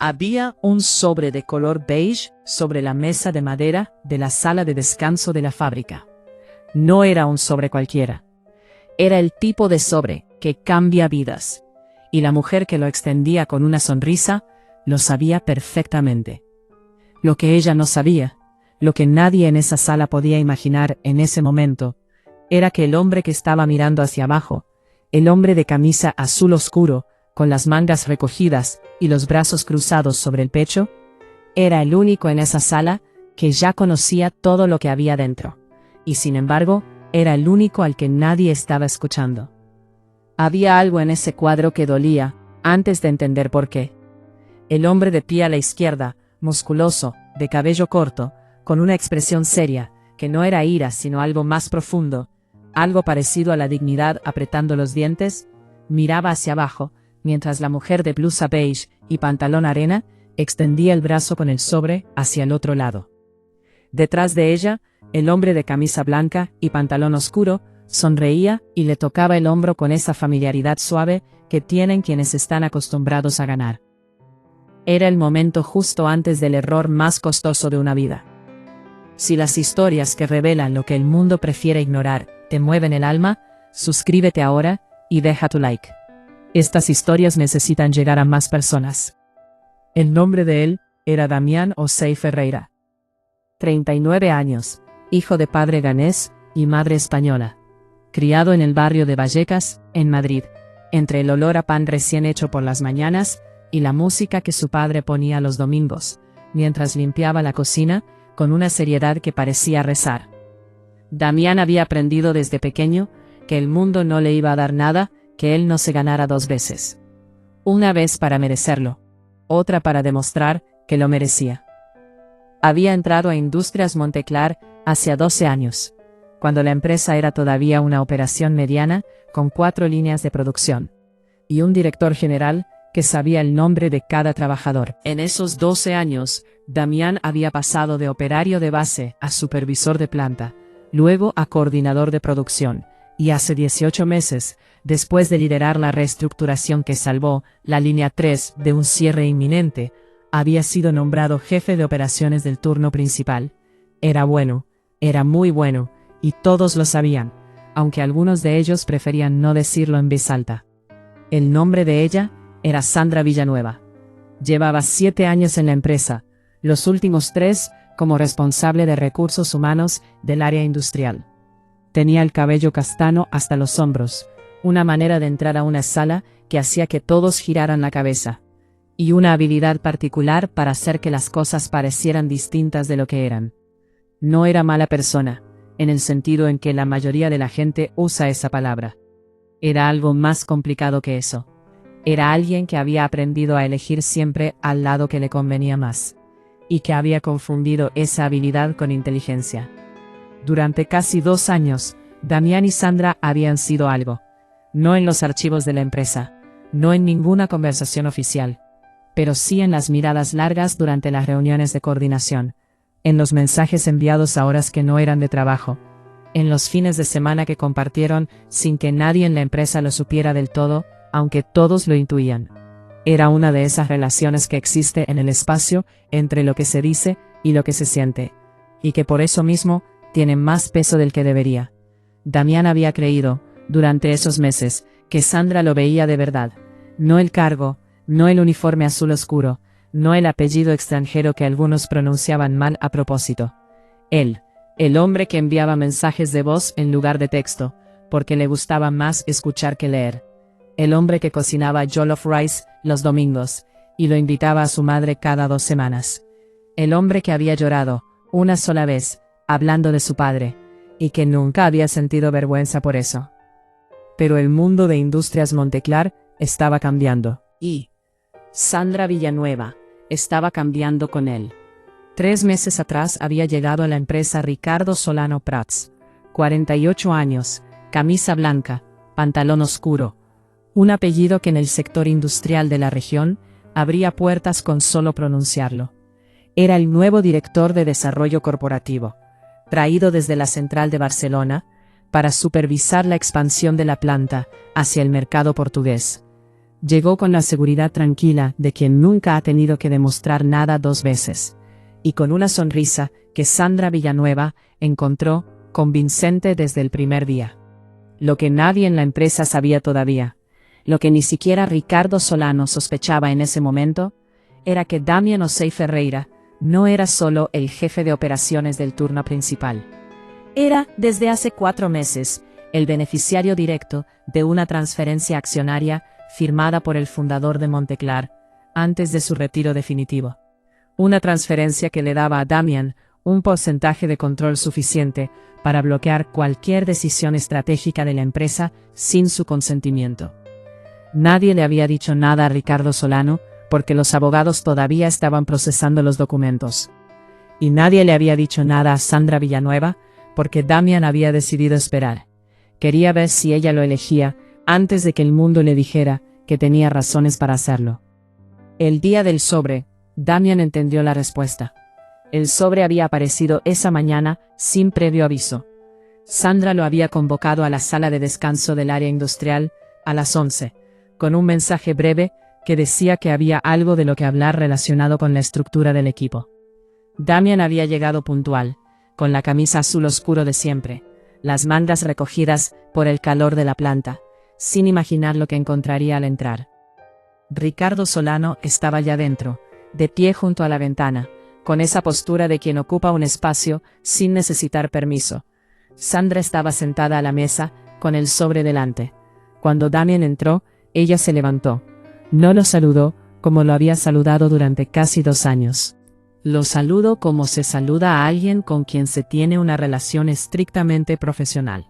Había un sobre de color beige sobre la mesa de madera de la sala de descanso de la fábrica. No era un sobre cualquiera. Era el tipo de sobre que cambia vidas. Y la mujer que lo extendía con una sonrisa lo sabía perfectamente. Lo que ella no sabía, lo que nadie en esa sala podía imaginar en ese momento, era que el hombre que estaba mirando hacia abajo, el hombre de camisa azul oscuro, con las mangas recogidas y los brazos cruzados sobre el pecho, era el único en esa sala que ya conocía todo lo que había dentro, y sin embargo, era el único al que nadie estaba escuchando. Había algo en ese cuadro que dolía, antes de entender por qué. El hombre de pie a la izquierda, musculoso, de cabello corto, con una expresión seria, que no era ira sino algo más profundo, algo parecido a la dignidad apretando los dientes, miraba hacia abajo, mientras la mujer de blusa beige y pantalón arena extendía el brazo con el sobre hacia el otro lado. Detrás de ella, el hombre de camisa blanca y pantalón oscuro sonreía y le tocaba el hombro con esa familiaridad suave que tienen quienes están acostumbrados a ganar. Era el momento justo antes del error más costoso de una vida. Si las historias que revelan lo que el mundo prefiere ignorar te mueven el alma, suscríbete ahora y deja tu like. Estas historias necesitan llegar a más personas. El nombre de él era Damián Osei Ferreira. 39 años, hijo de padre ganés y madre española. Criado en el barrio de Vallecas, en Madrid, entre el olor a pan recién hecho por las mañanas y la música que su padre ponía los domingos, mientras limpiaba la cocina, con una seriedad que parecía rezar. Damián había aprendido desde pequeño que el mundo no le iba a dar nada que él no se ganara dos veces. Una vez para merecerlo, otra para demostrar que lo merecía. Había entrado a Industrias Monteclar hace 12 años, cuando la empresa era todavía una operación mediana con 4 líneas de producción, y un director general que sabía el nombre de cada trabajador. En esos 12 años, Damián había pasado de operario de base a supervisor de planta, luego a coordinador de producción, y hace 18 meses, después de liderar la reestructuración que salvó la línea 3 de un cierre inminente, había sido nombrado jefe de operaciones del turno principal. Era bueno, era muy bueno, y todos lo sabían, aunque algunos de ellos preferían no decirlo en voz alta. El nombre de ella era Sandra Villanueva. Llevaba 7 años en la empresa, los últimos 3 como responsable de recursos humanos del área industrial. Tenía el cabello castaño hasta los hombros, una manera de entrar a una sala que hacía que todos giraran la cabeza, y una habilidad particular para hacer que las cosas parecieran distintas de lo que eran. No era mala persona, en el sentido en que la mayoría de la gente usa esa palabra. Era algo más complicado que eso. Era alguien que había aprendido a elegir siempre al lado que le convenía más, y que había confundido esa habilidad con inteligencia. Durante casi 2 años, Damián y Sandra habían sido algo. No en los archivos de la empresa, no en ninguna conversación oficial, pero sí en las miradas largas durante las reuniones de coordinación, en los mensajes enviados a horas que no eran de trabajo, en los fines de semana que compartieron sin que nadie en la empresa lo supiera del todo, aunque todos lo intuían. Era una de esas relaciones que existe en el espacio entre lo que se dice y lo que se siente, y que por eso mismo tiene más peso del que debería. Damián había creído, durante esos meses, que Sandra lo veía de verdad. No el cargo, no el uniforme azul oscuro, no el apellido extranjero que algunos pronunciaban mal a propósito. Él, el hombre que enviaba mensajes de voz en lugar de texto, porque le gustaba más escuchar que leer. El hombre que cocinaba jollof rice los domingos, y lo invitaba a su madre cada 2 semanas. El hombre que había llorado, una sola vez, hablando de su padre, y que nunca había sentido vergüenza por eso. Pero el mundo de Industrias Monteclar estaba cambiando, y Sandra Villanueva estaba cambiando con él. 3 meses atrás había llegado a la empresa Ricardo Solano Prats, 48 años, camisa blanca, pantalón oscuro, un apellido que en el sector industrial de la región abría puertas con solo pronunciarlo. Era el nuevo director de desarrollo corporativo, traído desde la central de Barcelona, para supervisar la expansión de la planta hacia el mercado portugués. Llegó con la seguridad tranquila de quien nunca ha tenido que demostrar nada dos veces, y con una sonrisa que Sandra Villanueva encontró convincente desde el primer día. Lo que nadie en la empresa sabía todavía, lo que ni siquiera Ricardo Solano sospechaba en ese momento, era que Damián Osei Ferreira no era solo el jefe de operaciones del turno principal. Era, desde hace 4 meses, el beneficiario directo de una transferencia accionaria firmada por el fundador de Monteclar, antes de su retiro definitivo. Una transferencia que le daba a Damián un porcentaje de control suficiente para bloquear cualquier decisión estratégica de la empresa sin su consentimiento. Nadie le había dicho nada a Ricardo Solano, porque los abogados todavía estaban procesando los documentos. Y nadie le había dicho nada a Sandra Villanueva, porque Damián había decidido esperar. Quería ver si ella lo elegía antes de que el mundo le dijera que tenía razones para hacerlo. El día del sobre, Damián entendió la respuesta. El sobre había aparecido esa mañana sin previo aviso. Sandra lo había convocado a la sala de descanso del área industrial a las 11, con un mensaje breve que decía que había algo de lo que hablar relacionado con la estructura del equipo. Damián había llegado puntual, con la camisa azul oscuro de siempre, las mangas recogidas por el calor de la planta, sin imaginar lo que encontraría al entrar. Ricardo Solano estaba ya dentro, de pie junto a la ventana, con esa postura de quien ocupa un espacio sin necesitar permiso. Sandra estaba sentada a la mesa, con el sobre delante. Cuando Damián entró, ella se levantó. No lo saludó como lo había saludado durante casi 2 años. Lo saludó como se saluda a alguien con quien se tiene una relación estrictamente profesional.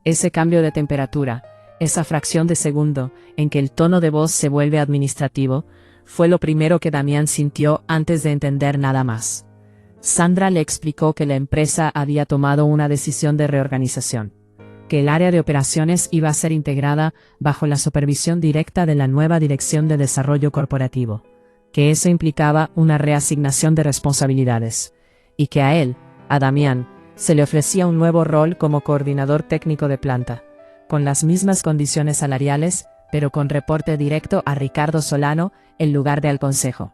Ese cambio de temperatura, esa fracción de segundo en que el tono de voz se vuelve administrativo, fue lo primero que Damián sintió antes de entender nada más. Sandra le explicó que la empresa había tomado una decisión de reorganización, que el área de operaciones iba a ser integrada bajo la supervisión directa de la nueva Dirección de Desarrollo Corporativo, que eso implicaba una reasignación de responsabilidades, y que a él, a Damián, se le ofrecía un nuevo rol como coordinador técnico de planta, con las mismas condiciones salariales, pero con reporte directo a Ricardo Solano en lugar de al consejo.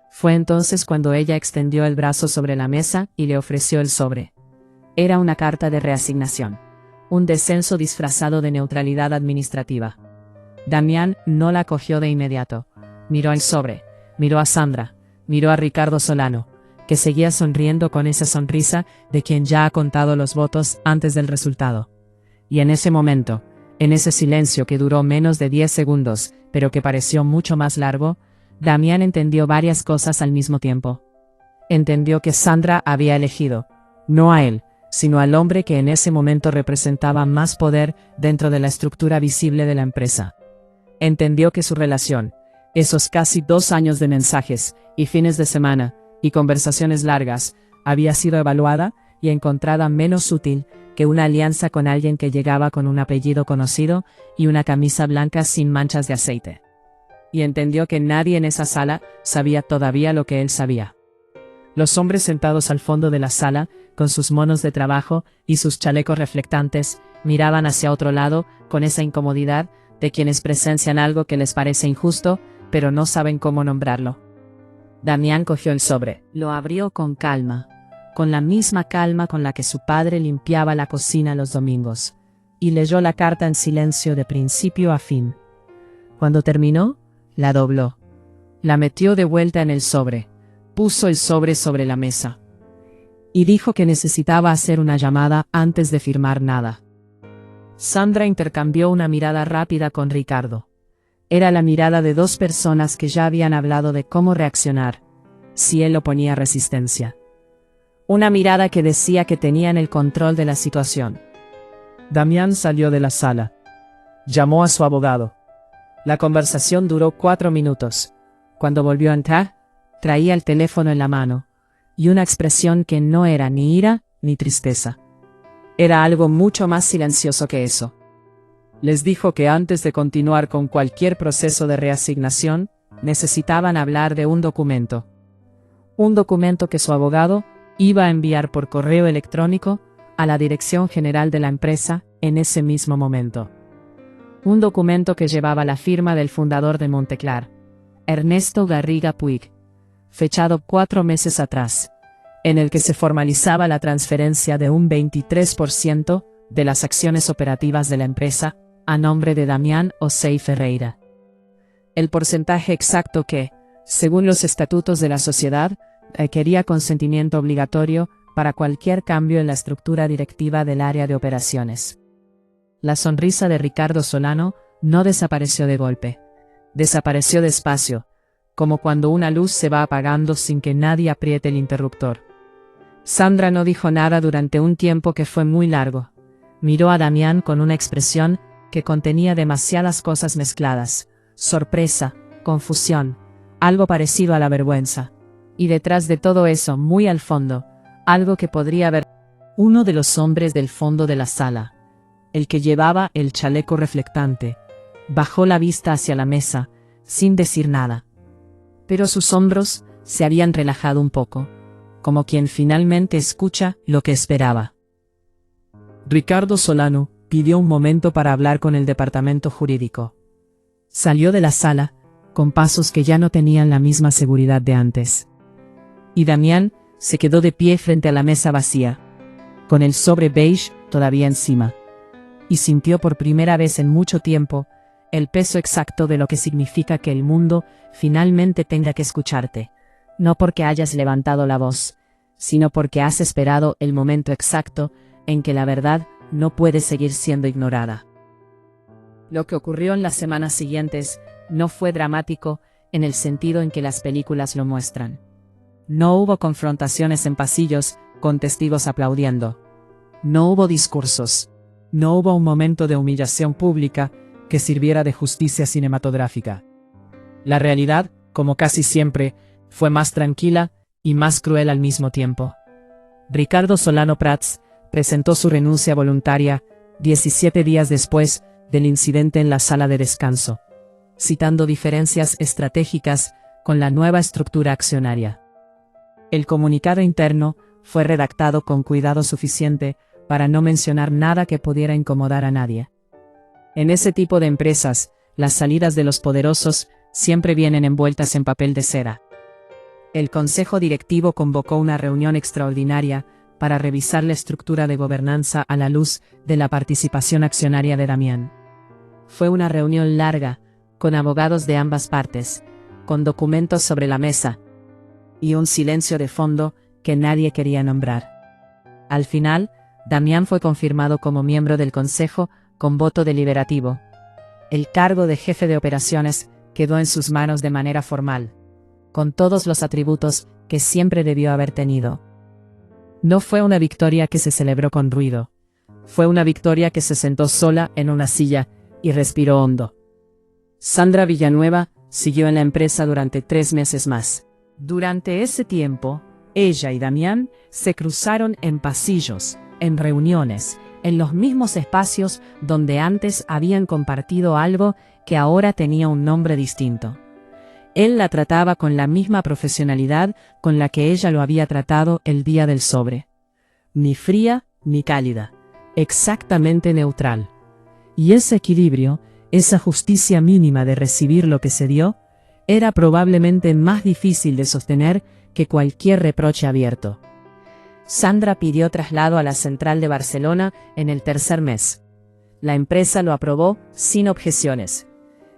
Fue entonces cuando ella extendió el brazo sobre la mesa y le ofreció el sobre. Era una carta de reasignación, un descenso disfrazado de neutralidad administrativa. Damián no la cogió de inmediato. Miró el sobre, miró a Sandra, miró a Ricardo Solano, que seguía sonriendo con esa sonrisa de quien ya ha contado los votos antes del resultado. Y en ese momento, en ese silencio que duró menos de 10 segundos, pero que pareció mucho más largo, Damián entendió varias cosas al mismo tiempo. Entendió que Sandra había elegido, no a él, sino al hombre que en ese momento representaba más poder dentro de la estructura visible de la empresa. Entendió que su relación, esos casi 2 años de mensajes, y fines de semana, y conversaciones largas, había sido evaluada y encontrada menos útil que una alianza con alguien que llegaba con un apellido conocido y una camisa blanca sin manchas de aceite. Y entendió que nadie en esa sala sabía todavía lo que él sabía. Los hombres sentados al fondo de la sala, con sus monos de trabajo y sus chalecos reflectantes, miraban hacia otro lado con esa incomodidad de quienes presencian algo que les parece injusto, pero no saben cómo nombrarlo. Damián cogió el sobre, lo abrió con calma, con la misma calma con la que su padre limpiaba la cocina los domingos, y leyó la carta en silencio de principio a fin. Cuando terminó, la dobló, la metió de vuelta en el sobre, puso el sobre la mesa, y dijo que necesitaba hacer una llamada antes de firmar nada. Sandra intercambió una mirada rápida con Ricardo. Era la mirada de 2 personas que ya habían hablado de cómo reaccionar si él oponía resistencia. Una mirada que decía que tenían el control de la situación. Damián salió de la sala. Llamó a su abogado. La conversación duró 4 minutos. Cuando volvió a entrar, traía el teléfono en la mano, y una expresión que no era ni ira ni tristeza. Era algo mucho más silencioso que eso. Les dijo que antes de continuar con cualquier proceso de reasignación, necesitaban hablar de un documento. Un documento que su abogado iba a enviar por correo electrónico a la dirección general de la empresa en ese mismo momento. Un documento que llevaba la firma del fundador de Monteclar, Ernesto Garriga Puig, fechado 4 meses atrás, en el que se formalizaba la transferencia de un 23% de las acciones operativas de la empresa a nombre de Damián Osei Ferreira. El porcentaje exacto que, según los estatutos de la sociedad, requería consentimiento obligatorio para cualquier cambio en la estructura directiva del área de operaciones. La sonrisa de Ricardo Solano no desapareció de golpe. Desapareció despacio, como cuando una luz se va apagando sin que nadie apriete el interruptor. Sandra no dijo nada durante un tiempo que fue muy largo. Miró a Damián con una expresión que contenía demasiadas cosas mezcladas: sorpresa, confusión, algo parecido a la vergüenza. Y detrás de todo eso, muy al fondo, algo que podría haber. Uno de los hombres del fondo de la sala, el que llevaba el chaleco reflectante, bajó la vista hacia la mesa, sin decir nada. Pero sus hombros se habían relajado un poco, como quien finalmente escucha lo que esperaba. Ricardo Solano pidió un momento para hablar con el departamento jurídico. Salió de la sala, con pasos que ya no tenían la misma seguridad de antes. Y Damián se quedó de pie frente a la mesa vacía, con el sobre beige todavía encima, y sintió por primera vez en mucho tiempo el peso exacto de lo que significa que el mundo finalmente tenga que escucharte, no porque hayas levantado la voz, sino porque has esperado el momento exacto en que la verdad no puede seguir siendo ignorada. Lo que ocurrió en las semanas siguientes no fue dramático en el sentido en que las películas lo muestran. No hubo confrontaciones en pasillos, con testigos aplaudiendo. No hubo discursos. No hubo un momento de humillación pública que sirviera de justicia cinematográfica. La realidad, como casi siempre, fue más tranquila y más cruel al mismo tiempo. Ricardo Solano Prats presentó su renuncia voluntaria 17 días después del incidente en la sala de descanso, citando diferencias estratégicas con la nueva estructura accionaria. El comunicado interno fue redactado con cuidado suficiente para no mencionar nada que pudiera incomodar a nadie. En ese tipo de empresas, las salidas de los poderosos siempre vienen envueltas en papel de seda. El consejo directivo convocó una reunión extraordinaria para revisar la estructura de gobernanza a la luz de la participación accionaria de Damián. Fue una reunión larga, con abogados de ambas partes, con documentos sobre la mesa, y un silencio de fondo que nadie quería nombrar. Al final, Damián fue confirmado como miembro del consejo con voto deliberativo. El cargo de jefe de operaciones quedó en sus manos de manera formal, con todos los atributos que siempre debió haber tenido. No fue una victoria que se celebró con ruido. Fue una victoria que se sentó sola en una silla y respiró hondo. Sandra Villanueva siguió en la empresa durante 3 meses más. Durante ese tiempo, ella y Damián se cruzaron en pasillos, en reuniones, en los mismos espacios donde antes habían compartido algo que ahora tenía un nombre distinto. Él la trataba con la misma profesionalidad con la que ella lo había tratado el día del sobre. Ni fría ni cálida, exactamente neutral. Y ese equilibrio, esa justicia mínima de recibir lo que se dio, era probablemente más difícil de sostener que cualquier reproche abierto. Sandra pidió traslado a la central de Barcelona en el 3er mes. La empresa lo aprobó sin objeciones.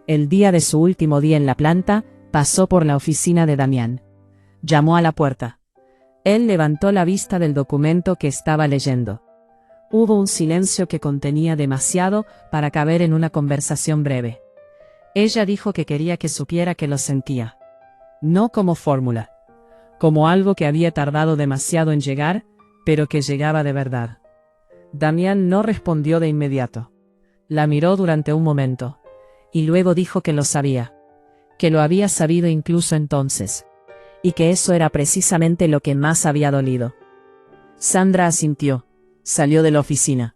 El día de su último día en la planta, pasó por la oficina de Damián. Llamó a la puerta. Él levantó la vista del documento que estaba leyendo. Hubo un silencio que contenía demasiado para caber en una conversación breve. Ella dijo que quería que supiera que lo sentía. No como fórmula. Como algo que había tardado demasiado en llegar, pero que llegaba de verdad. Damián no respondió de inmediato. La miró durante un momento, y luego dijo que lo sabía. Que lo había sabido incluso entonces. Y que eso era precisamente lo que más había dolido. Sandra asintió. Salió de la oficina.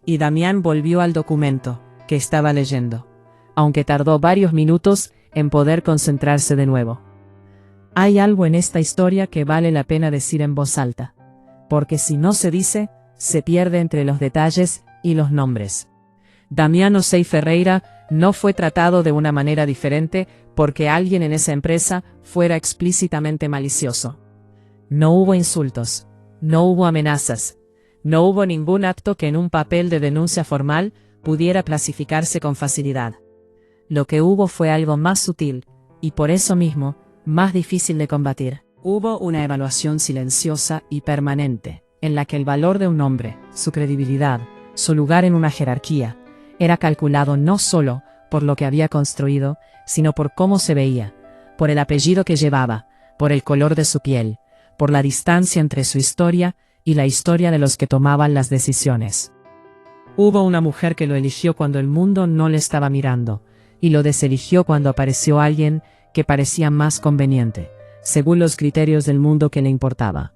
Y Damián volvió al documento que estaba leyendo, aunque tardó varios minutos en poder concentrarse de nuevo. Hay algo en esta historia que vale la pena decir en voz alta, porque si no se dice, se pierde entre los detalles y los nombres. Damiano Sei Ferreira no fue tratado de una manera diferente porque alguien en esa empresa fuera explícitamente malicioso. No hubo insultos, no hubo amenazas, no hubo ningún acto que en un papel de denuncia formal pudiera clasificarse con facilidad. Lo que hubo fue algo más sutil, y por eso mismo, más difícil de combatir. Hubo una evaluación silenciosa y permanente, en la que el valor de un hombre, su credibilidad, su lugar en una jerarquía, era calculado no solo por lo que había construido, sino por cómo se veía, por el apellido que llevaba, por el color de su piel, por la distancia entre su historia y la historia de los que tomaban las decisiones. Hubo una mujer que lo eligió cuando el mundo no le estaba mirando, y lo deseligió cuando apareció alguien que parecía más conveniente, según los criterios del mundo que le importaba.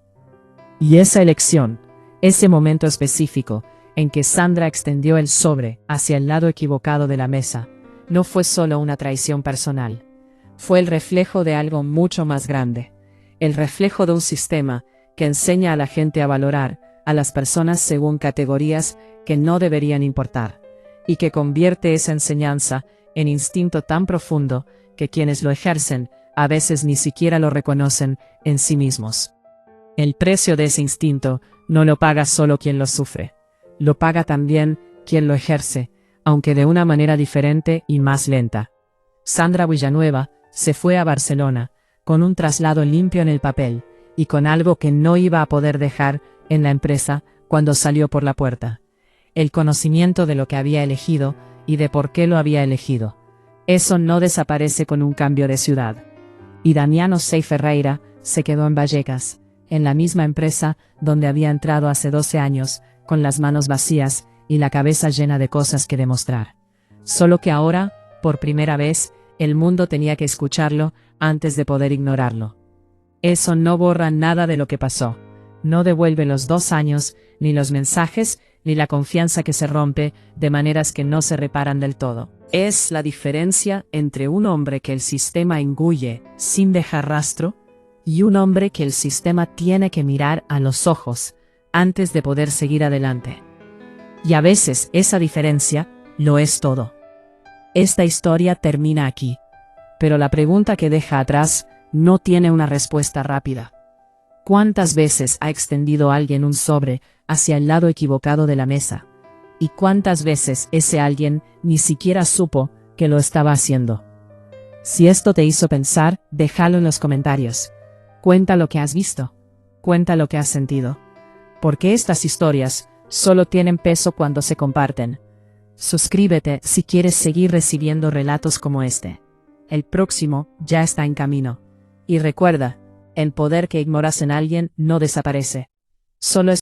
Y esa elección, ese momento específico, en que Sandra extendió el sobre hacia el lado equivocado de la mesa, no fue solo una traición personal. Fue el reflejo de algo mucho más grande. El reflejo de un sistema que enseña a la gente a valorar a las personas según categorías que no deberían importar, y que convierte esa enseñanza en instinto tan profundo que quienes lo ejercen a veces ni siquiera lo reconocen en sí mismos. El precio de ese instinto no lo paga solo quien lo sufre. Lo paga también quien lo ejerce, aunque de una manera diferente y más lenta. Sandra Villanueva se fue a Barcelona, con un traslado limpio en el papel, y con algo que no iba a poder dejar en la empresa cuando salió por la puerta: el conocimiento de lo que había elegido y de por qué lo había elegido. Eso no desaparece con un cambio de ciudad. Y Damiano Sei Ferreira se quedó en Vallecas, en la misma empresa donde había entrado hace 12 años, con las manos vacías y la cabeza llena de cosas que demostrar. Solo que ahora, por primera vez, el mundo tenía que escucharlo antes de poder ignorarlo. Eso no borra nada de lo que pasó. No devuelve los 2 años, ni los mensajes, ni la confianza que se rompe de maneras que no se reparan del todo. Es la diferencia entre un hombre que el sistema engulle sin dejar rastro y un hombre que el sistema tiene que mirar a los ojos antes de poder seguir adelante. Y a veces esa diferencia lo es todo. Esta historia termina aquí, pero la pregunta que deja atrás no tiene una respuesta rápida. ¿Cuántas veces ha extendido alguien un sobre hacia el lado equivocado de la mesa? ¿Y cuántas veces ese alguien ni siquiera supo que lo estaba haciendo? Si esto te hizo pensar, déjalo en los comentarios. Cuenta lo que has visto. Cuenta lo que has sentido. Porque estas historias solo tienen peso cuando se comparten. Suscríbete si quieres seguir recibiendo relatos como este. El próximo ya está en camino. Y recuerda, el poder que ignoras en alguien no desaparece. Solo es